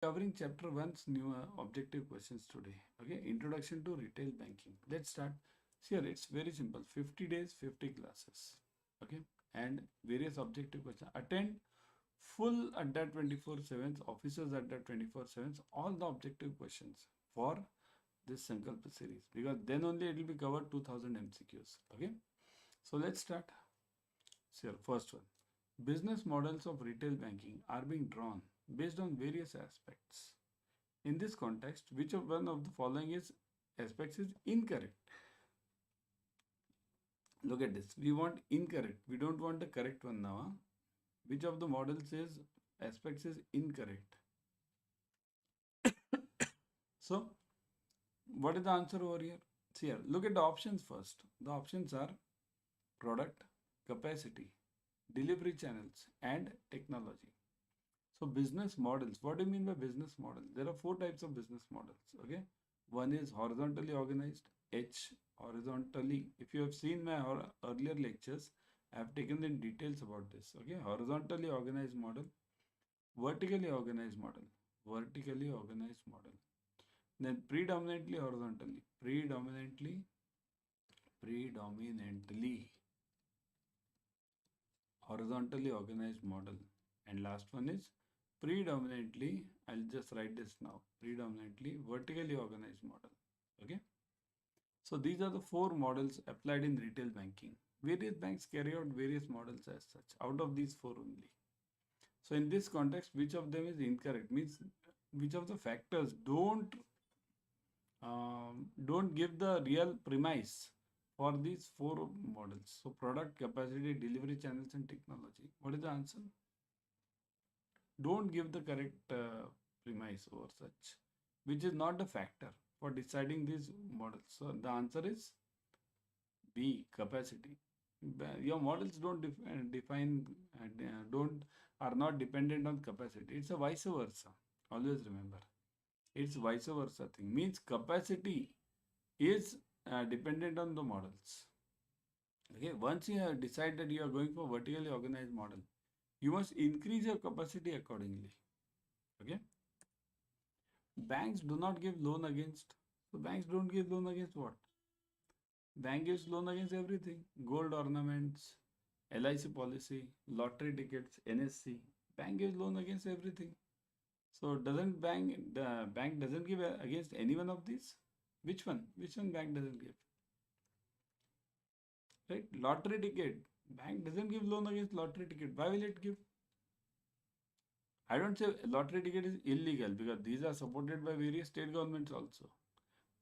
Covering chapter 1's new objective questions today. Okay, introduction to retail banking. Let's start. Here it's very simple. 50 days, 50 classes. Okay, and various objective questions. Attend full Adda 24/7, officers Adda 24/7, all the objective questions for this Sankalpa series, because then only it will be covered 2000 MCQs. Okay, so let's start. Here, first one. Business models of retail banking are being drawn based on various aspects. In this context, which of one of the following is aspects is incorrect? Look at this. We want incorrect. We don't want the correct one now. Huh? Which of the models is aspects is incorrect? So, what is the answer over here? See here, look at the options first. The options are product, capacity, delivery channels, and technology. So business models, what do you mean by business model? There are four types of business models. Okay. One is horizontally organized, H horizontally. If you have seen my earlier lectures, I have taken in details about this. Okay. Horizontally organized model, vertically organized model, vertically organized model. Then predominantly predominantly horizontally organized model. And last one is predominantly, I'll just write this now, predominantly vertically organized model. Okay. So these are the four models applied in retail banking. Various banks carry out various models as such, out of these four only. So in this context, which of them is incorrect? Means which of the factors don't give the real premise for these four models. So product, capacity, delivery channels, and technology. What is the answer? Don't give the correct premise or such, which is not a factor for deciding these models. So the answer is B, capacity. Your models don't define don't are not dependent on capacity. It's a vice versa. Always remember, it's vice versa thing. Means capacity is dependent on the models. Okay, once you have decided that you are going for vertically organized model, you must increase your capacity accordingly. Okay. Banks do not give loan against. So banks don't give loan against what? Bank gives loan against everything. Gold ornaments, LIC policy, lottery tickets, NSC. Bank gives loan against everything. So doesn't the bank doesn't give against any one of these? Which one? Which one bank doesn't give? Right? Lottery ticket. Bank doesn't give loan against lottery ticket. Why will it give? I don't say lottery ticket is illegal, because these are supported by various state governments also.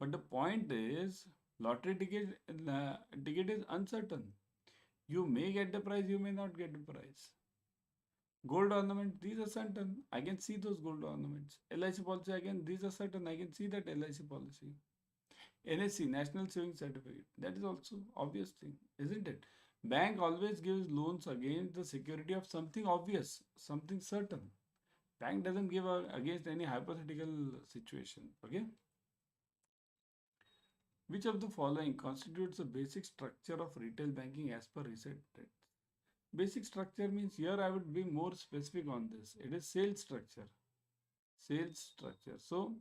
But the point is, lottery ticket is uncertain. You may get the prize, you may not get the prize. Gold ornament, these are certain. I can see those gold ornaments. LIC policy, again, these are certain. I can see that LIC policy. NSC, National Savings Certificate, that is also obvious thing, isn't it? Bank always gives loans against the security of something obvious, something certain. Bank doesn't give against any hypothetical situation. Okay. Which of the following constitutes the basic structure of retail banking as per recent trends? Basic structure means, here I would be more specific on this. It is sales structure. Sales structure. So,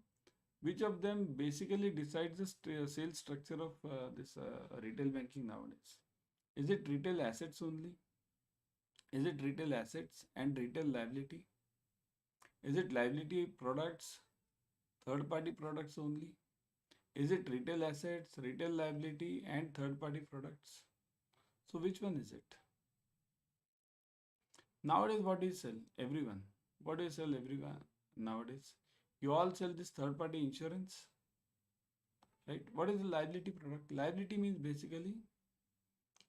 which of them basically decides the sales structure of this retail banking nowadays? Is it retail assets only? Is it retail assets and retail liability? Is it liability products, third party products only? Is it retail assets, retail liability, and third party products? So, which one is it? Nowadays, what do you sell? Everyone. What do you sell? Everyone nowadays. You all sell this third party insurance, right? What is the liability product? Liability means basically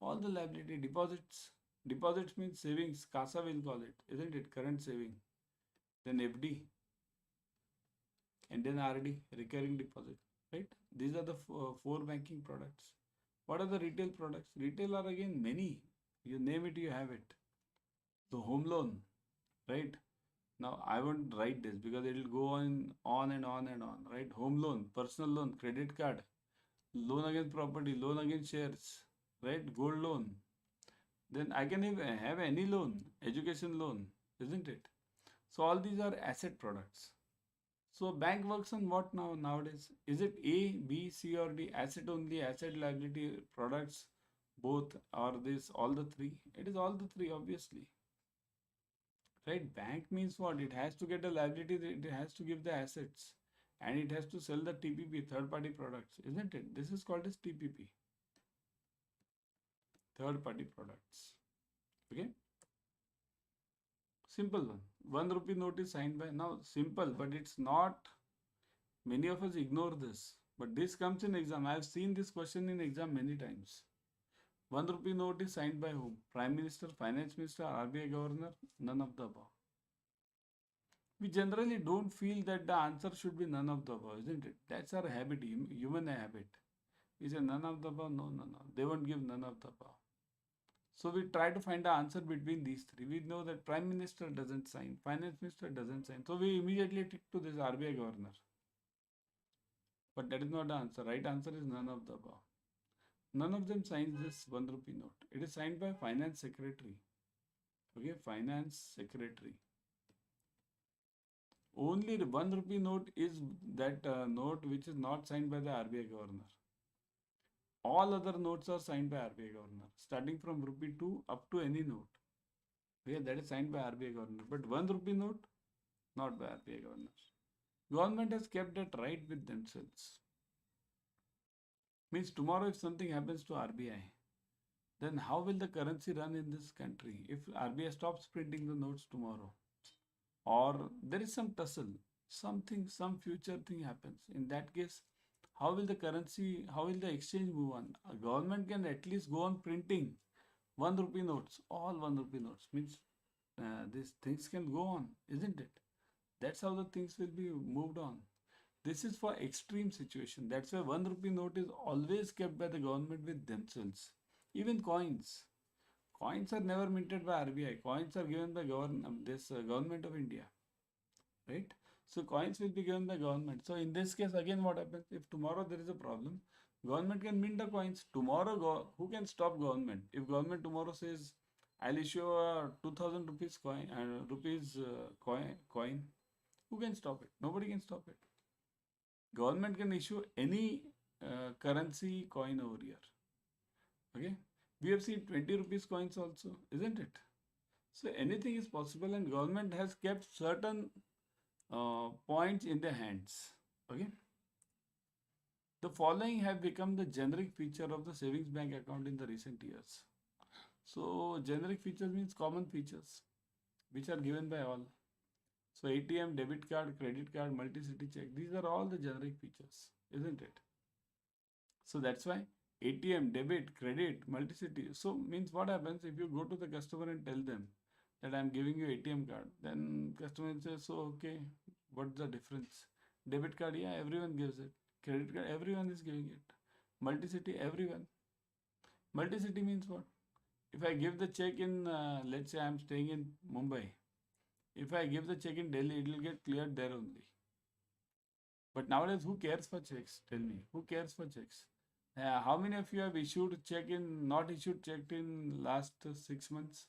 all the liability deposits. Deposits means savings. CASA will call it, isn't it? Current saving. Then FD, and then RD, recurring deposit, right? These are the four banking products. What are the retail products? Retail are again many. You name it, you have it. The home loan, right? Now I won't write this because it will go on and on and on, right? Home loan, personal loan, credit card, loan against property, loan against shares, right? Gold loan. Then I can have any loan, education loan, isn't it? So all these are asset products. So bank works on what now nowadays? Is it A, B, C or D? Asset only, asset liability products, both, or this all the three? It is all the three, obviously. Right? Bank means what? It has to get a liability, it has to give the assets, and it has to sell the TPP, third party products, isn't it? This is called as TPP, third party products. Okay? Simple one. 1 rupee note is signed by, now simple, but it's not. Many of us ignore this, but this comes in exam. I have seen this question in exam many times. 1 rupee note is signed by whom? Prime Minister, Finance Minister, RBI Governor, none of the above. We generally don't feel that the answer should be none of the above, isn't it? That's our habit, human habit. We say none of the above, no, no, no. They won't give none of the above. So we try to find the answer between these three. We know that Prime Minister doesn't sign, Finance Minister doesn't sign. So we immediately tick to this RBI Governor. But that is not the answer. Right answer is none of the above. None of them signs this 1 rupee note. It is signed by Finance Secretary. Okay, Finance Secretary. Only the 1 rupee note is that note which is not signed by the RBI Governor. All other notes are signed by RBI Governor, starting from rupee 2 up to any note. Okay, that is signed by RBI Governor. But 1 rupee note, not by RBI Governor. Government has kept that right with themselves. Means tomorrow if something happens to RBI, then how will the currency run in this country if RBI stops printing the notes tomorrow? Or there is some tussle, something, some future thing happens. In that case, how will the currency, how will the exchange move on? A government can at least go on printing 1 rupee notes, all 1 rupee notes. Means these things can go on, isn't it? That's how the things will be moved on. This is for extreme situation. That's why 1 rupee note is always kept by the government with themselves. Even coins. Coins are never minted by RBI. Coins are given by government of India, right? So coins will be given by government. So in this case, again, what happens if tomorrow there is a problem? Government can mint the coins tomorrow. Who can stop government? If government tomorrow says, "I'll issue a 2000 rupees coin," who can stop it? Nobody can stop it. Government can issue any currency coin over here. Okay, we have seen 20 rupees coins also, isn't it? So anything is possible, and government has kept certain points in their hands. Okay, the following have become the generic feature of the savings bank account in the recent years. So generic features means common features which are given by all. So ATM, debit card, credit card, multi-city check, these are all the generic features, isn't it? So that's why ATM, debit, credit, multi-city. So means what happens if you go to the customer and tell them that I'm giving you ATM card, then customer says, so okay, what's the difference? Debit card, yeah, everyone gives it. Credit card, everyone is giving it. Multi-city, everyone. Multi-city means what? If I give the check in, let's say I'm staying in Mumbai. If I give the check in Delhi, it will get cleared there only. But nowadays, who cares for checks? Tell me, who cares for checks? How many of you have issued check in, not issued check in last 6 months?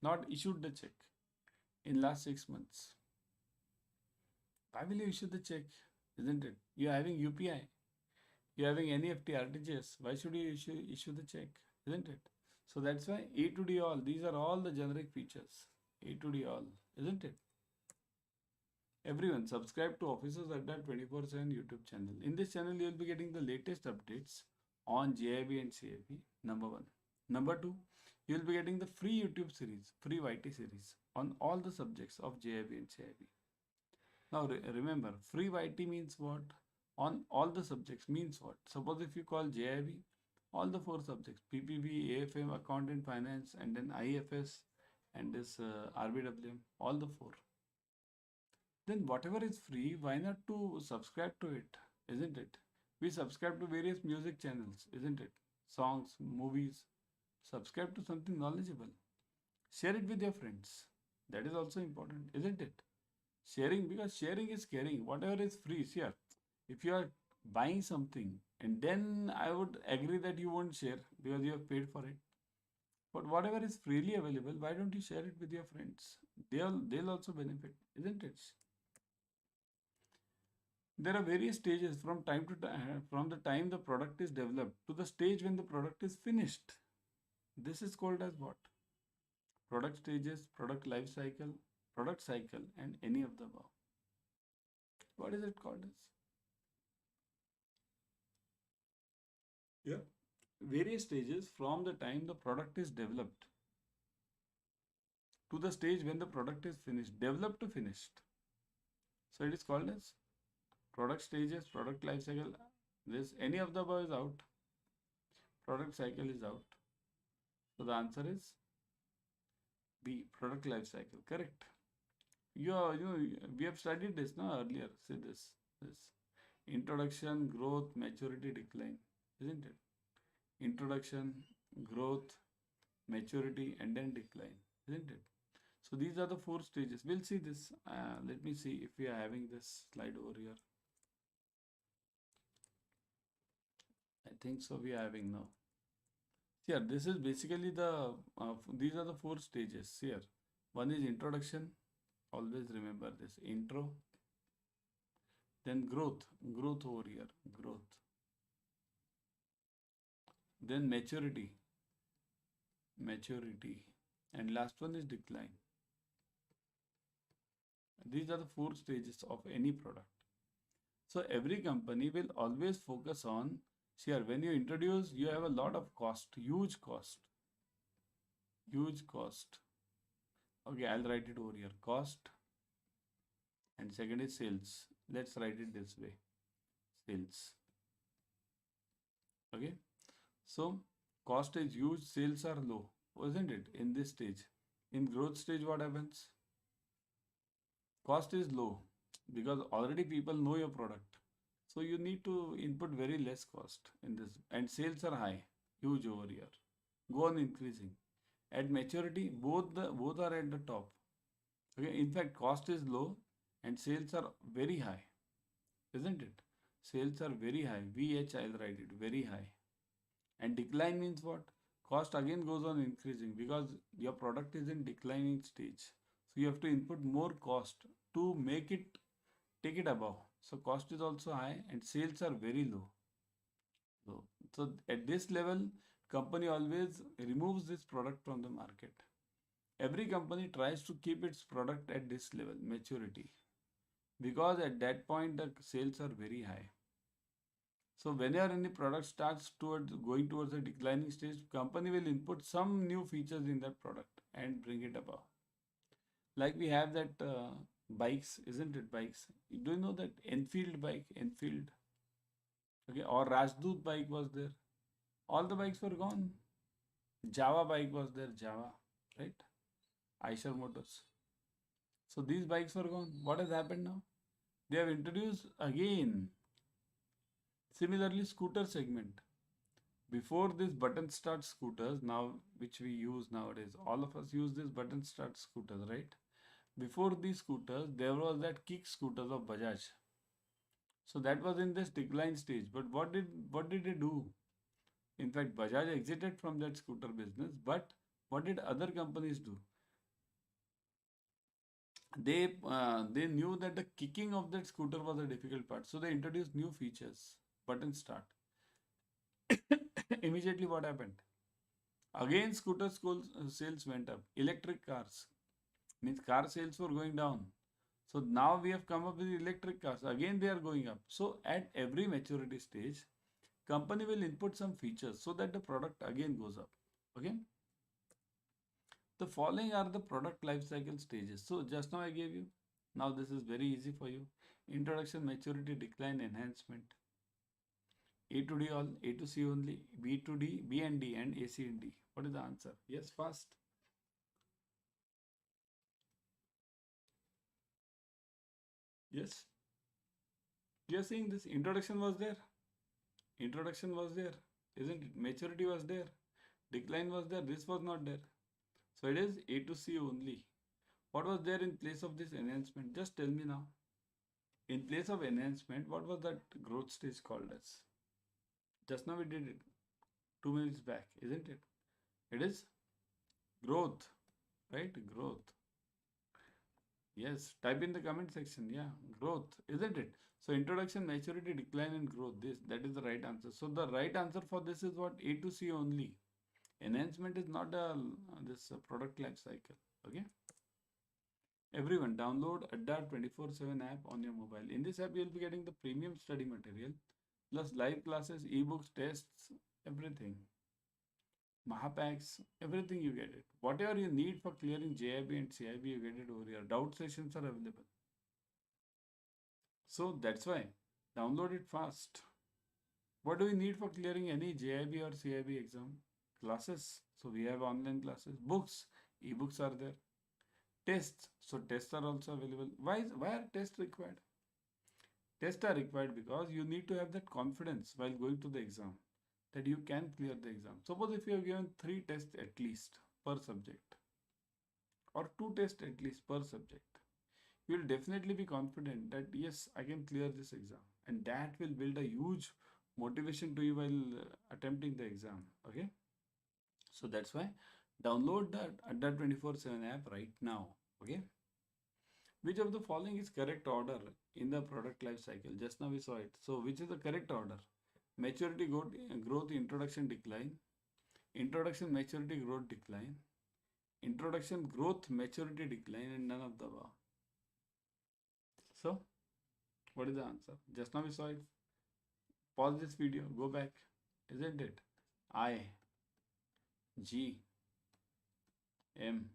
Not issued the check in last 6 months. Why will you issue the check? Isn't it? You're having UPI. You're having NEFT, RTGS. Why should you issue the check? Isn't it? So that's why A to D all. These are all the generic features. A to D all. Isn't it? Everyone subscribe to Officers Adda 24/7 YouTube channel. In this channel, you will be getting the latest updates on JIB and CIB. Number one. Number two, you will be getting the free YouTube series, free YT series on all the subjects of JIB and CIB. Now remember, free YT means what? On all the subjects means what? Suppose if you call JIB, all the four subjects, PPB, AFM, Account and Finance, and then IFS, and this RBWM, all the four. Then whatever is free, why not to subscribe to it, isn't it? We subscribe to various music channels, isn't it? Songs, movies. Subscribe to something knowledgeable. Share it with your friends. That is also important, isn't it? Sharing, because sharing is caring. Whatever is free, share. If you are buying something, and then I would agree that you won't share because you have paid for it. But whatever is freely available, why don't you share it with your friends? They'll also benefit, isn't it? There are various stages from time to time, from the time the product is developed to the stage when the product is finished. This is called as what? Product stages, product life cycle, and any of the above. What is it called as? Yeah. Various stages from the time the product is developed to the stage when the product is finished, developed to finished. So it is called as product stages, product life cycle. This any of the above is out. Product cycle is out. So the answer is B, product life cycle. Correct. We have studied this now earlier. Say this. Introduction, growth, maturity, decline, isn't it? Introduction, growth, maturity, and then decline, isn't it? So these are the 4 stages. We'll see this. Let me see if we are having this slide over here. I think so. We are having now. Here, this is basically these are the 4 stages here. One is introduction. Always remember this. Intro. Then growth over here. Growth. Then maturity. And last one is decline. These are the 4 stages of any product. So every company will always focus on, here when you introduce, you have a lot of cost, huge cost. Okay, I'll write it over here. Cost, and second is sales. Let's write it this way. Sales. Okay. So cost is huge, sales are low, wasn't it? In this stage. In growth stage, what happens? Cost is low because already people know your product. So you need to input very less cost in this, and sales are high, huge over here. Go on increasing. At maturity, both are at the top. Okay, in fact, cost is low and sales are very high, isn't it? Sales are very high. VH, I'll write it, very high. And decline means what? Cost again goes on increasing because your product is in declining stage. So you have to input more cost to make it, take it above. So cost is also high and sales are very low. So at this level, company always removes this product from the market. Every company tries to keep its product at this level, maturity, because at that point the sales are very high. So whenever any product starts going towards a declining stage, company will input some new features in that product and bring it above. Like we have that bikes, isn't it? Bikes. Do you know that Enfield bike? Enfield. Okay, or Rajdoot bike was there. All the bikes were gone. Java bike was there. Java, right? Eicher Motors. So these bikes were gone. What has happened now? They have introduced again. Similarly, scooter segment. Before this button start scooters, now which we use nowadays, all of us use this button start scooters, right? Before these scooters, there was that kick scooters of Bajaj. So that was in this decline stage. But what did they do? In fact, Bajaj exited from that scooter business. But what did other companies do? They knew that the kicking of that scooter was a difficult part. So they introduced new features. Button start. Immediately what happened? Again, scooter sales went up. Electric cars, means car sales were going down. So now we have come up with electric cars. Again, they are going up. So at every maturity stage, company will input some features so that the product again goes up. Okay. The following are the product life cycle stages. So just now I gave you. Now this is very easy for you. Introduction, maturity, decline, enhancement. A to D all, A to C only, B to D, B and D, and A, C and D. What is the answer? Yes, fast. Yes. You are saying this introduction was there. Introduction was there, isn't it? Maturity was there. Decline was there. This was not there. So it is A to C only. What was there in place of this enhancement? Just tell me now. In place of enhancement, what was that growth stage called as? Just now we did it 2 minutes back, isn't it? It is growth, right? Growth. Yes, type in the comment section. Yeah, growth, isn't it? So introduction, maturity, decline, and growth. This that is the right answer. So the right answer for this is what? A to C only. Enhancement is not a this product life cycle. Okay. Everyone download Adda 24/7 app on your mobile. In this app, you'll be getting the premium study material plus live classes, ebooks, tests, everything. Mahapacks, everything you get it. Whatever you need for clearing JIB and CIB, you get it over here. Doubt sessions are available. So that's why download it fast. What do we need for clearing any JIB or CIB exam? Classes. So we have online classes. Books. Ebooks are there. Tests. So tests are also available. Why are tests required? Tests are required because you need to have that confidence while going to the exam that you can clear the exam. Suppose if you have given 3 tests at least per subject or 2 tests at least per subject, you will definitely be confident that yes, I can clear this exam, and that will build a huge motivation to you while attempting the exam. Okay, so that's why download the Adda 24/7 app right now. Okay, which of the following is correct order in the product life cycle? Just now we saw it. So which is the correct order? Maturity, growth, introduction, decline, introduction, maturity, growth, decline, introduction, growth, maturity, decline, and none of the above. So what is the answer? Just now we saw it. Pause this video, go back, isn't it? I, G, M,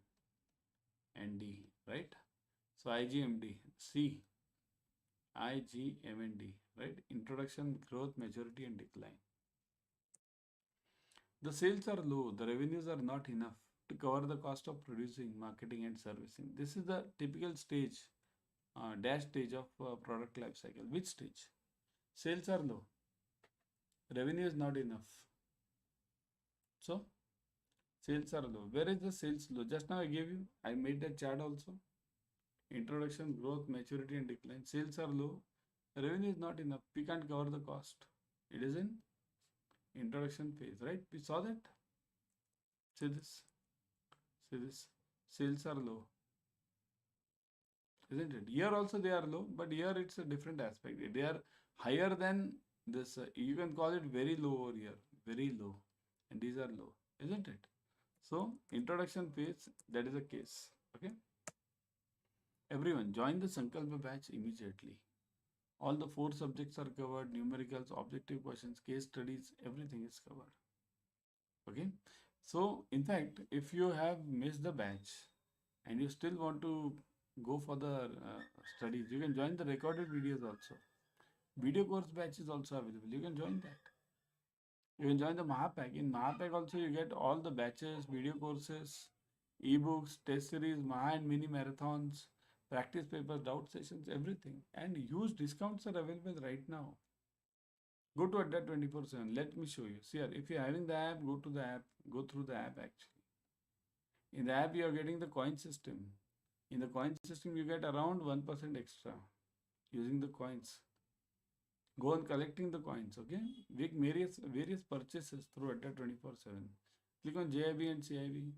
and D, right? So I, G, M, D, C, I, G, M, and D, right? Introduction, growth, maturity, and decline. The sales are low, the revenues are not enough to cover the cost of producing, marketing, and servicing. This is the typical stage, dash stage of product life cycle. Which stage? Sales are low, revenue is not enough. So sales are low. Where is the sales low? Just now I gave you, I made that chart also. Introduction, growth, maturity, and decline. Sales are low, revenue is not enough. We can't cover the cost. It is in introduction phase, right? We saw that. See this. See this. Sales are low, isn't it? Here also they are low, but here it's a different aspect. They are higher than this. You can call it very low over here, very low, and these are low, isn't it? So introduction phase, that is the case. Okay. Everyone join the Sankalpa batch immediately. All the 4 subjects are covered: numericals, objective questions, case studies, everything is covered. Okay. So in fact, if you have missed the batch and you still want to go for the studies, you can join the recorded videos also. Video course batch is also available. You can join that. You can join the Mahapack. In Mahapack also you get all the batches, video courses, ebooks, test series, Maha and mini marathons, practice papers, doubt sessions, everything. And huge discounts are available right now. Go to Adda 24/7. Let me show you. See here, if you're having the app, go to the app, go through the app actually. In the app, you are getting the coin system. In the coin system, you get around 1% extra using the coins. Go on collecting the coins, okay? Make various purchases through Adda 24/7. Click on JIB and CIB.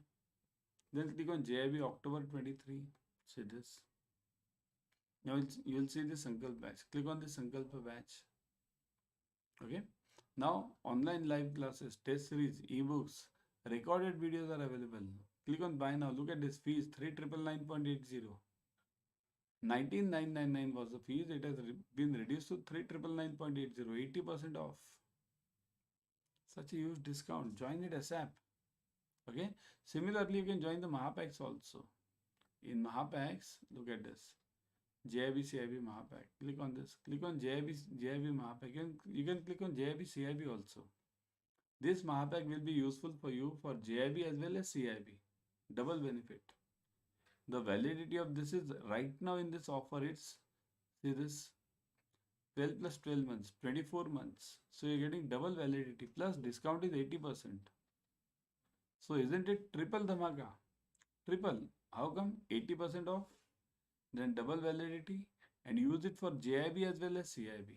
Then click on JIB October 23. See this. Now you'll see the Sankalp batch. Click on the Sankalpa batch. Okay. Now online live classes, test series, ebooks, recorded videos are available. Click on buy now. Look at this fees, 3,999.80. 19,999 was the fees. It has been reduced to 3,999.80. 80% off. Such a huge discount. Join it ASAP. Okay. Similarly, you can join the Mahapacks also. In Mahapacks, look at this. JIB CIB Mahapack. Click on this. Click on JIB Mahapack. You can click on JIB CIB also. This Mahapack will be useful for you for JIB as well as CIB. Double benefit. The validity of this is right now in this offer. It's, see this, 12 plus 12 months, 24 months. So you're getting double validity plus discount is 80%. So isn't it triple dhamaka? Triple. How come? 80% off, then double validity, and use it for JIB as well as CIB.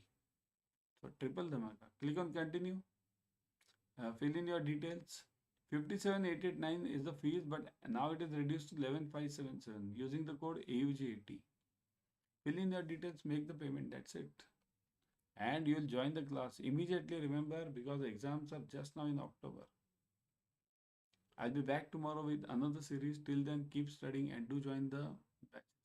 So triple dhamaka. Click on continue. Fill in your details. 57,889 is the fees, but now it is reduced to 11,577 using the code AUG80. Fill in your details, make the payment, that's it. And you'll join the class immediately, remember, because the exams are just now in October. I'll be back tomorrow with another series. Till then, keep studying and do join the batch.